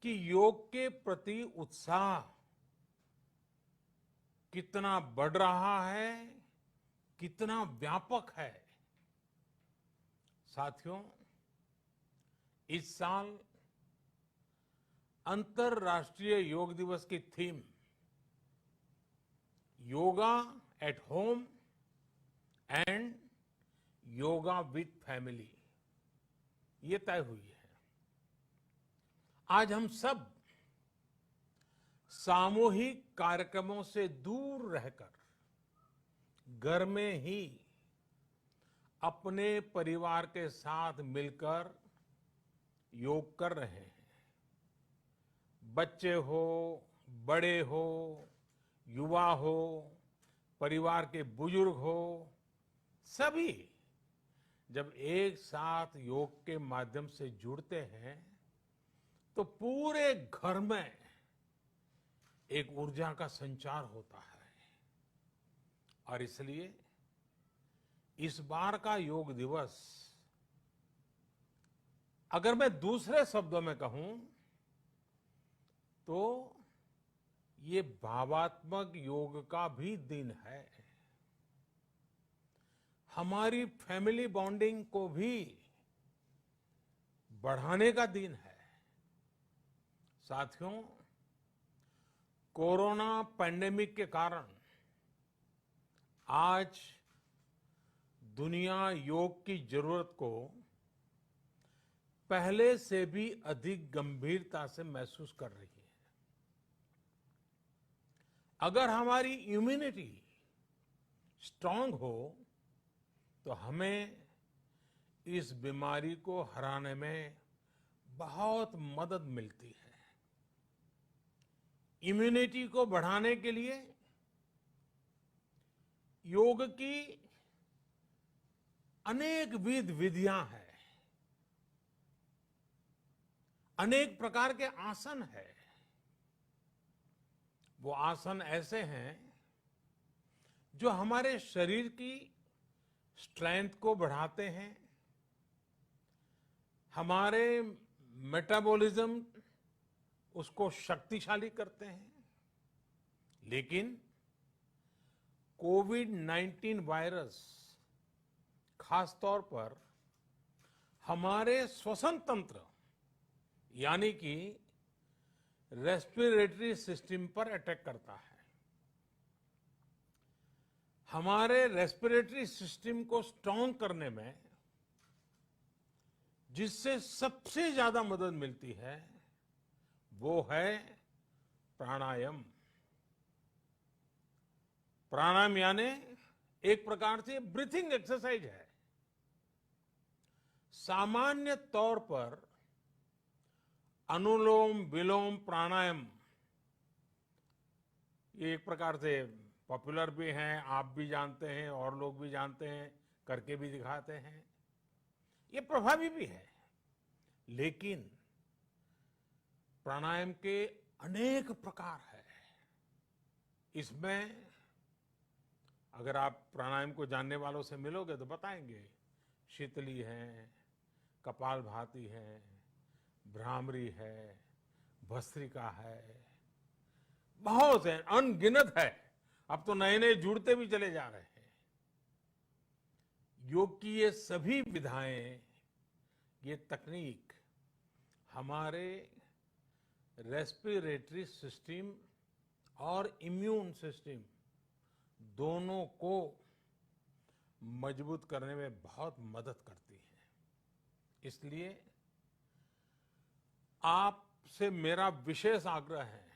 कि योग के प्रति उत्साह कितना बढ़ रहा है, कितना व्यापक है। साथियों, इस साल अंतर्राष्ट्रीय योग दिवस की theme yoga at home and yoga with family ये तय हुई है। आज हम सब सामूहिक कार्यक्रमों से दूर रहकर घर में ही अपने परिवार के साथ मिलकर योग कर रहे हैं। बच्चे हो, बड़े हो, युवा हो, परिवार के बुजुर्ग हो, सभी जब एक साथ योग के माध्यम से जुड़ते हैं तो पूरे घर में एक ऊर्जा का संचार होता है। और इसलिए इस बार का योग दिवस, अगर मैं दूसरे शब्दों में कहूं तो ये भावात्मक योग का भी दिन है। हमारी फैमिली बॉन्डिंग को भी बढ़ाने का दिन है। साथियों, कोरोना पैंडेमिक के कारण आज दुनिया योग की जरूरत को पहले से भी अधिक गंभीरता से महसूस कर रही है। अगर हमारी इम्यूनिटी स्ट्रांग हो तो हमें इस बीमारी को हराने में बहुत मदद मिलती है। इम्यूनिटी को बढ़ाने के लिए योग की अनेक विध विधियां हैं, अनेक प्रकार के आसन हैं। वो आसन ऐसे हैं जो हमारे शरीर की स्ट्रेंथ को बढ़ाते हैं, हमारे मेटाबॉलिज्म उसको शक्तिशाली करते हैं। लेकिन कोविड-19 वायरस खासतौर पर हमारे श्वसन तंत्र यानी कि रेस्पिरेटरी सिस्टम पर अटैक करता है। हमारे रेस्पिरेटरी सिस्टम को स्ट्रांग करने में जिससे सबसे ज्यादा मदद मिलती है वो है प्राणायाम। प्राणायाम यानी एक प्रकार से ब्रीथिंग एक्सरसाइज है। सामान्य तौर पर अनुलोम विलोम प्राणायाम ये एक प्रकार से पॉपुलर भी हैं, आप भी जानते हैं और लोग भी जानते हैं, करके भी दिखाते हैं। ये प्रभावी भी है। लेकिन प्राणायाम के अनेक प्रकार हैं। इसमें अगर आप प्राणायाम को जानने वालों से मिलोगे तो बताएंगे शीतली है, कपालभाति है, भ्रामरी है, भस्त्रिका है, बहुत है, अनगिनत है। अब तो नए नए जुड़ते भी चले जा रहे हैं। योग की ये सभी विधाएं, ये तकनीक हमारे रेस्पिरेटरी सिस्टम और इम्यून सिस्टम दोनों को मजबूत करने में बहुत मदद करती है। इसलिए आपसे मेरा विशेष आग्रह है,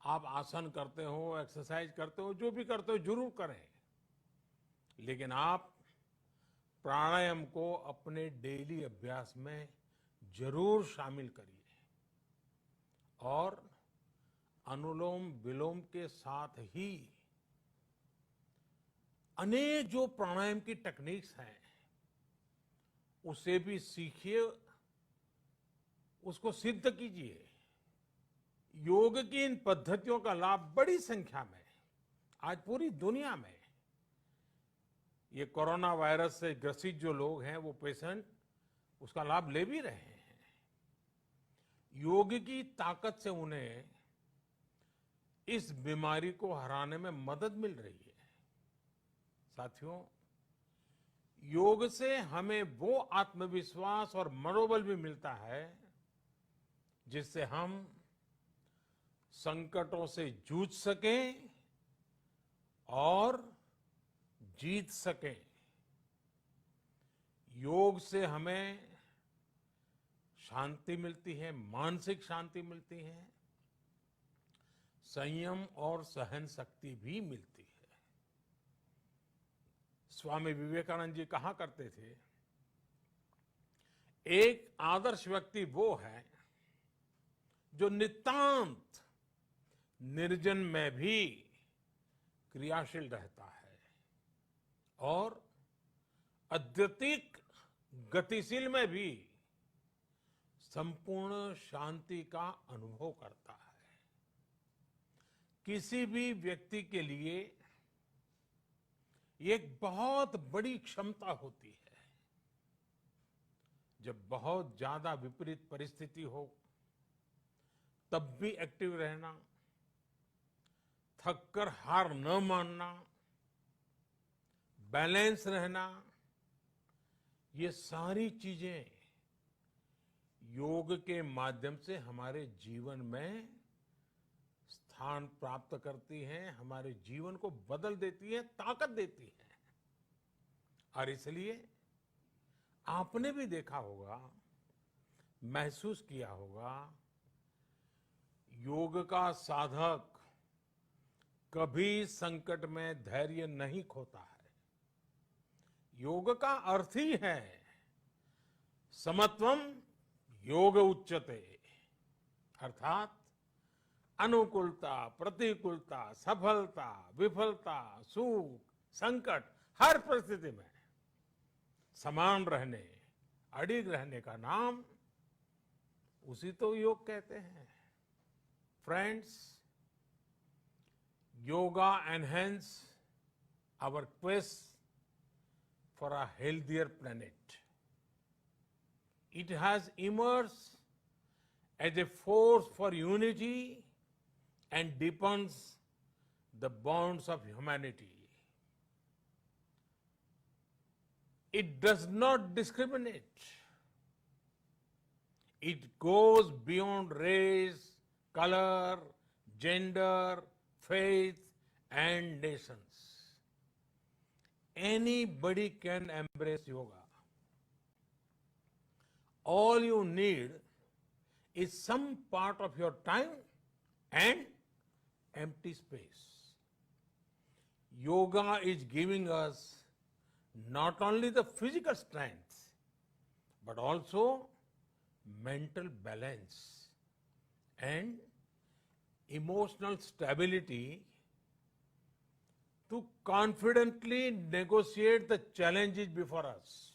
आप आसन करते हो, एक्सरसाइज करते हो, जो भी करते हो जरूर करें, लेकिन आप प्राणायाम को अपने डेली अभ्यास में जरूर शामिल करिए। और अनुलोम विलोम के साथ ही अनेक जो प्राणायाम की टेक्निक्स हैं उसे भी सीखिए, उसको सिद्ध कीजिए। योग की इन पद्धतियों का लाभ बड़ी संख्या में आज पूरी दुनिया में ये कोरोना वायरस से ग्रसित जो लोग हैं, वो पेशेंट उसका लाभ ले भी रहे हैं। योग की ताकत से उन्हें इस बीमारी को हराने में मदद मिल रही है। साथियों, योग से हमें वो आत्मविश्वास और मनोबल भी मिलता है जिससे हम संकटों से जूझ सकें और जीत सकें। योग से हमें शांति मिलती है, मानसिक शांति मिलती है, संयम और सहन शक्ति भी मिलती है। स्वामी विवेकानंद जी कहा करते थे, एक आदर्श व्यक्ति वो है जो नितांत निर्जन में भी क्रियाशील रहता है और अत्यधिक गतिशील में भी संपूर्ण शांति का अनुभव करता है। किसी भी व्यक्ति के लिए ये एक बहुत बड़ी क्षमता होती है। जब बहुत ज्यादा विपरीत परिस्थिति हो तब भी एक्टिव रहना, थककर हार न मानना, बैलेंस रहना, ये सारी चीजें योग के माध्यम से हमारे जीवन में स्थान प्राप्त करती हैं, हमारे जीवन को बदल देती है, ताकत देती है। और इसलिए आपने भी देखा होगा, महसूस किया होगा, योग का साधक कभी संकट में धैर्य नहीं खोता है। योग का अर्थ ही है समत्वम योग उच्यते, अर्थात अनुकूलता, प्रतिकूलता, सफलता, विफलता, सुख, संकट, हर परिस्थिति में समान रहने, अडिग रहने का नाम उसी तो योग कहते हैं। Friends, yoga enhance our quest for a healthier planet. It has emerged as a force for unity and deepens the bonds of humanity. It does not discriminate. It goes beyond race, color, gender, faith and nations. Anybody can embrace yoga. All you need is some part of your time and empty space. Yoga is giving us not only the physical strength, but also mental balance and emotional stability to confidently negotiate the challenges before us.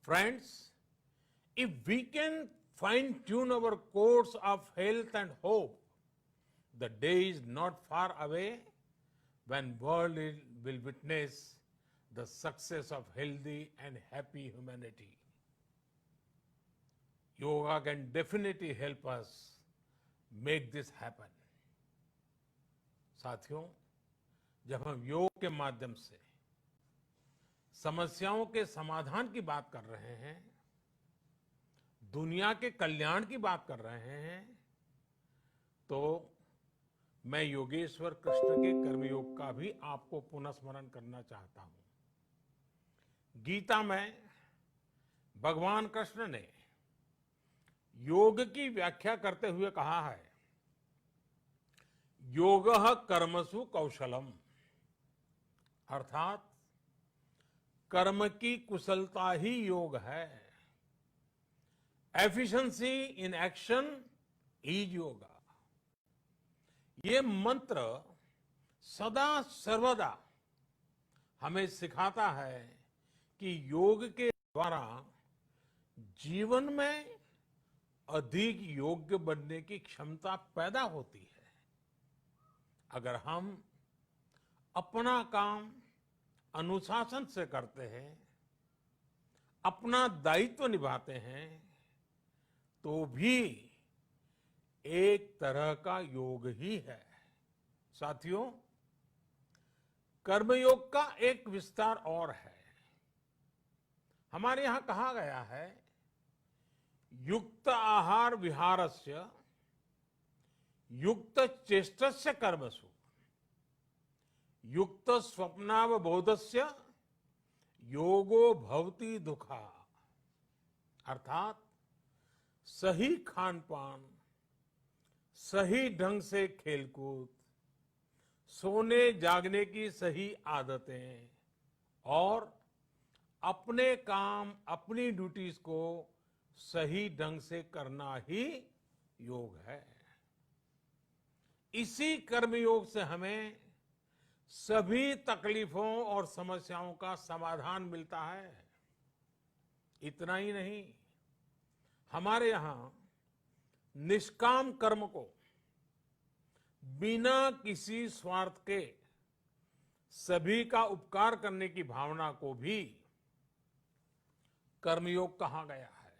Friends, if we can fine-tune our course of health and hope, the day is not far away when world will witness the success of healthy and happy humanity. Yoga can definitely help us make this happen. साथियों, जब हम योग के माध्यम से समस्याओं के समाधान की बात कर रहे हैं, दुनिया के कल्याण की बात कर रहे हैं, तो मैं योगेश्वर कृष्ण के कर्मयोग का भी आपको पुनः स्मरण करना चाहता हूं। गीता में भगवान कृष्ण ने योग की व्याख्या करते हुए कहा है, योगः कर्मसु कौशलम, अर्थात कर्म की कुशलता ही योग है। Efficiency in action is yoga. ये मंत्र सदा सर्वदा हमें सिखाता है कि योग के द्वारा जीवन में अधिक योग्य बनने की क्षमता पैदा होती है। अगर हम अपना काम अनुशासन से करते हैं, अपना दायित्व निभाते हैं, तो भी एक तरह का योग ही है। साथियों, कर्मयोग का एक विस्तार और है। हमारे यहां कहा गया है, युक्त आहार विहारस्य युक्त चेष्टस्य कर्मसु युक्त स्वप्नावबोधस्य योगो भवति दुखा। अर्थात सही खान पान, सही ढंग से खेलकूद, सोने जागने की सही आदतें और अपने काम, अपनी ड्यूटीज को सही ढंग से करना ही योग है। इसी कर्मयोग से हमें सभी तकलीफों और समस्याओं का समाधान मिलता है। इतना ही नहीं, हमारे यहां निष्काम कर्म को बिना किसी स्वार्थ के सभी का उपकार करने की भावना को भी कर्मयोग कहा गया है।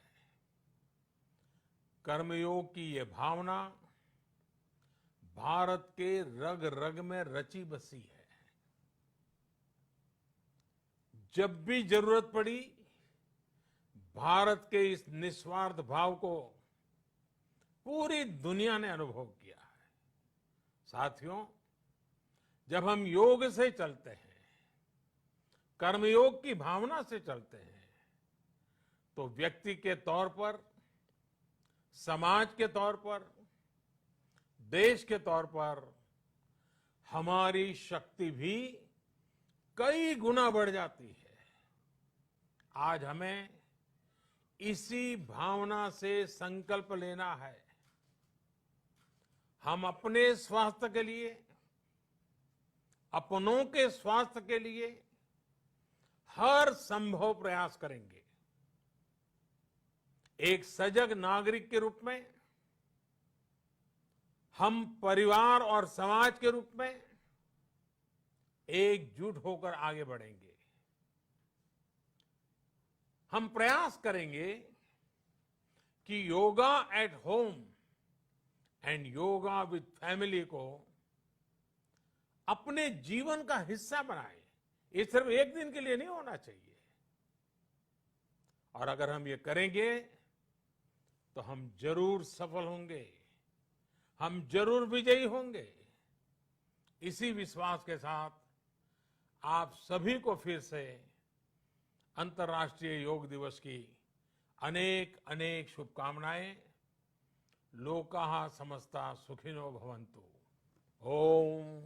कर्मयोग की ये भावना भारत के रग रग में रची बसी है। जब भी जरूरत पड़ी, भारत के इस निस्वार्थ भाव को पूरी दुनिया ने अनुभव किया है। साथियों, जब हम योग से चलते हैं, कर्मयोग की भावना से चलते हैं, तो व्यक्ति के तौर पर, समाज के तौर पर, देश के तौर पर हमारी शक्ति भी कई गुना बढ़ जाती है। आज हमें इसी भावना से संकल्प लेना है। हम अपने स्वास्थ्य के लिए, अपनों के स्वास्थ्य के लिए हर संभव प्रयास करेंगे। एक सजग नागरिक के रूप में हम परिवार और समाज के रूप में एकजुट होकर आगे बढ़ेंगे। हम प्रयास करेंगे कि yoga at home and yoga with family को अपने जीवन का हिस्सा बनाएं। ये सिर्फ एक दिन के लिए नहीं होना चाहिए। और अगर हम ये करेंगे तो हम जरूर सफल होंगे, हम जरूर विजयी होंगे। इसी विश्वास के साथ आप सभी को फिर से अंतर्राष्ट्रीय योग दिवस की अनेक अनेक शुभकामनाएं। लोकाः समस्ता सुखिनो भवन्तु। ओम।